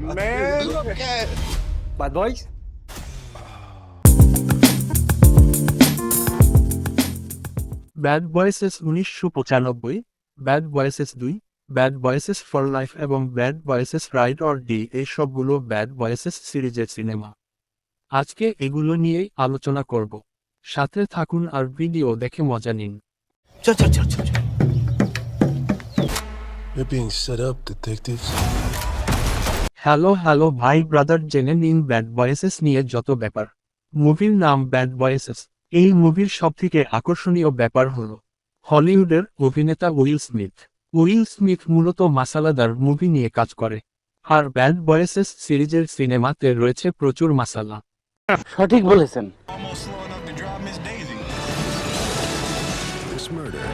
man. Okay. Bad Boys? Bad Boys 1995, Bad Boys 2, Bad Boys for Life এবং Bad Boys Ride or Die এই সবগুলো bad বয়েসেস সিরিজের cinema. আজকে এগুলো নিয়েই আলোচনা করব। সাথে থাকুন আর ভিডিও দেখে মজা নিন। You're being set up, detectives. Hello ভাই ব্রাদার, জেনে নিন ব্যাড বয়েসেস নিয়ে যত ব্যাপার। মুভির নাম ব্যাড বয়েসেস। এই মুভির সবথেকে আকর্ষণীয় ব্যাপার হলো হলিউডের অভিনেতা উইল স্মিথ। উইল স্মিথ মূলত মাসালাদার মুভি নিয়ে কাজ করে, আর ব্যাড বয়েসেস সিরিজের সিনেমাতে রয়েছে প্রচুর মাসালা। সঠিক বলেছেন। Almost slow enough to drive Miss Daisy. This murder.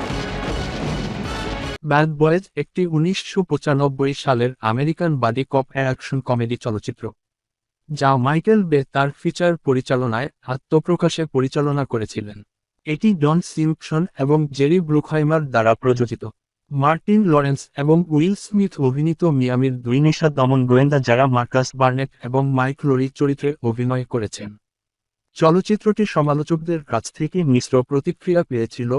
Bad boys একটি 1995 সালের আমেরিকান বাডি কপ অ্যাকশন কমেডি চলচ্চিত্র, যা মাইকেল বে তার ফিচার পরিচালনায় আত্মপ্রকাশে পরিচালনা করেছিলেন। এটি জন সিম্পসন এবং জেরি ব্রুকহাইমার দ্বারা প্রযোজিত। মার্টিন লরেন্স এবং উইল স্মিথ অভিনীত মিয়ামির দুই নেশা দমন গোয়েন্দা যারা মার্কাস বার্নেট এবং মাইক লরি চরিত্রে অভিনয় করেছেন। চলচ্চিত্রটি সমালোচকদের কাছ থেকে মিশ্র প্রতিক্রিয়া পেয়েছিল,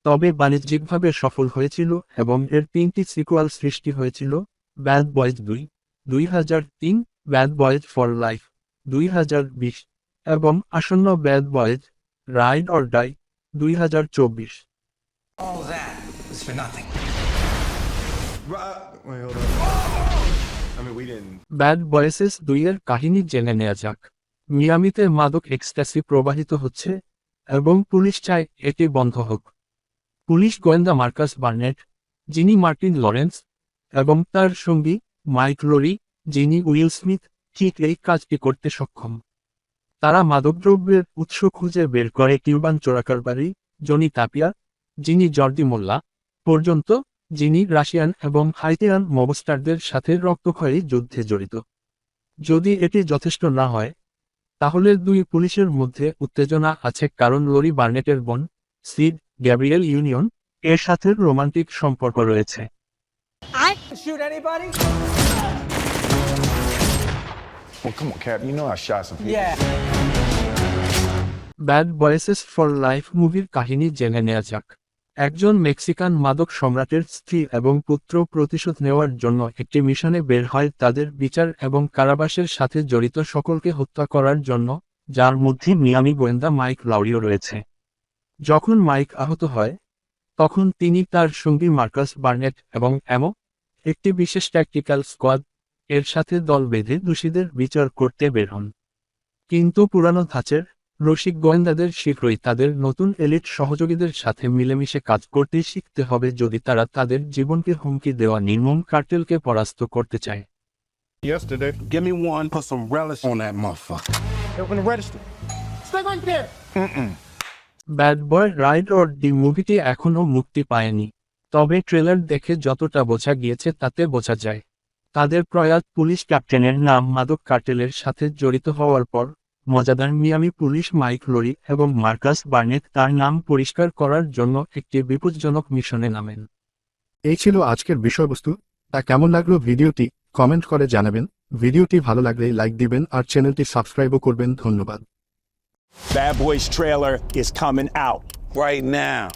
তবে বাণিজ্যিকভাবে সফল হয়েছিল এবং এর 3টি সিকুয়াল সৃষ্টি হয়েছিল: Bad Boys 2, 2003, Bad Boys for Life, 2020, এবং আসন্ন Bad Boys Ride or Die, 2024। All that was for nothing. Wait, hold on. I mean, we didn't. Bad Boys 2 এর কাহিনী জেনে নেওয়া যাক। মিয়ামিতে মাদক এক্সট্যাসি প্রবাহিত হচ্ছে এবং পুলিশ চায় এটি বন্ধ হোক। পুলিশ গোয়েন্দা মার্কাস বার্নেট, যিনি মার্টিন লরেন্স, এবং তার সঙ্গী মাইক লরি, যিনি উইল স্মিথ, ঠিক এই কাজটি করতে সক্ষম। তারা মাদকদ্রব্যের উৎস খুঁজে বের করে কিউবান চোরাকারবারি জনি তাপিয়া, যিনি জর্দি মোল্লা, পর্যন্ত, যিনি রাশিয়ান এবং হাইতিয়ান মবস্টারদের সাথে রক্তক্ষয়ী যুদ্ধে জড়িত। যদি এটি যথেষ্ট না হয়, তাহলে দুই পুলিশের মধ্যে উত্তেজনা আছে কারণ লরি বার্নেটের বোন সিড গ্যাব্রিয়েল ইউনিয়ন এর সাথে রোমান্টিক সম্পর্ক রয়েছে। Shoot anybody? Well, come on, Cap. You know I shot some people. Yeah. Bad Boys for Life মুভির কাহিনী জেনে নেওয়া যাক। একজন মেক্সিকান মাদক সম্রাটের স্ত্রী এবং পুত্র প্রতিশোধ নেওয়ার জন্য একটি মিশনে বের হয় তাদের বিচার এবং কারাবাসের সাথে জড়িত সকলকে হত্যা করার জন্য, যার মধ্যে মিয়ামি গোয়েন্দা মাইক লাউরিও রয়েছে। যখন মাইক আহত হয়, তখন তিনি তার সঙ্গী মার্কাস বার্নেট এবং অ্যামো, একটি বিশেষ ট্যাকটিক্যাল স্কোয়াড এর সাথে দল বেঁধে দোষীদের বিচার করতে বের হন। কিন্তু পুরানো ধাঁচের রসিক গোয়েন্দাদের শীঘ্রই তাদের নতুন এলিট সহযোগীদের সাথে মিলেমিশে কাজ করতে শিখতে হবে যদি তারা তাদের জীবনকে হুমকি দেওয়া নির্মম কার্টেলকে পরাস্ত করতে চায়। Yesterday. Give me one, put some relish on that motherfucker. Open the register. Stay right there. Bad Boy Ride or Die মুভিটি এখনও মুক্তি পায়নি, তবে ট্রেলার দেখে যতটা বোঝা গিয়েছে তাতে বোঝা যায় তাদের প্রয়াত পুলিশ ক্যাপ্টেনের নাম মাদক কার্টেলের সাথে জড়িত হওয়ার পর মজাদার মিয়ামি পুলিশ মাইক লরি এবং মার্কাস বার্নেট তার নাম পরিষ্কার করার জন্য একটি বিপজ্জনক মিশনে নামেন। এই ছিল আজকের বিষয়বস্তু। তা কেমন লাগলো ভিডিওটি কমেন্ট করে জানাবেন। ভিডিওটি ভালো লাগলে লাইক দিবেন আর চ্যানেলটি সাবস্ক্রাইবও করবেন। ধন্যবাদ। Bad Boys trailer is coming out Right now.